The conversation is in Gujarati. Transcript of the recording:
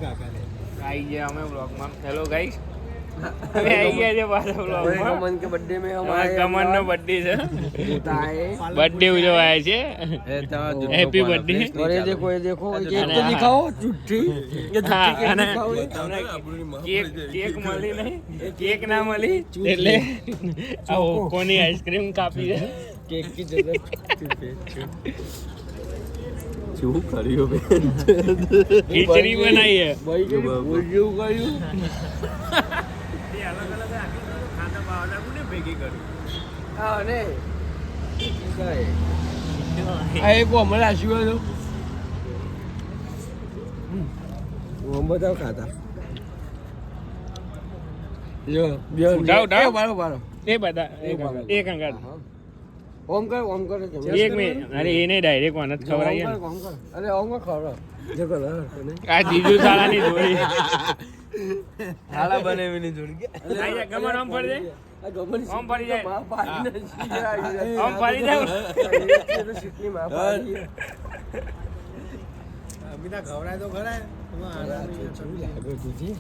आई गया हमें ब्लॉग में हेलो गाइस અમે આવી ગયા છે પાછા વ્લોગમાં कमन के बर्थडे में हम અમારા કમન નો બર્થડે છે आए બર્થડે ઉજવાય છે હેપી બર્થડે और ये देखो केक तो दिखाओ झूठी ये હા झूठी केक અને दिखाओ કેક મળી નહીં કેક ના મળી એટલે આવો કોની આઈસ્ક્રીમ કાપી છે केक की जगह શું કર્યું બે ખીચડી બનાવી છે भाई के बोलियो गयो અલગ અલગ ખાતા બાવડા કોને ભેગી કરી हां ने આ એક હમણાં આશ્યો તો હું બધા ખાતા જો ઉઠાવ. બારો એ બધા એક અંગાત ઓમ કર એક મિનિટ અરે એને ડાયરેક્ટ વાન જ ખવડાવીએ ને. ઓમ કર અરે ઓમ ખવડાવ જો કર આ જીજુ શાળાની જોડી હાલા બનાવીને જોડી આઈ જા ગમન આમ ફરી જાય આ ગમન ઓમ ફરી જાય. માં પાડી નથી આમ ફરી જાવ સિટની માં પાડી અમિતા ખવડાય તો ખરા લાગે તુજી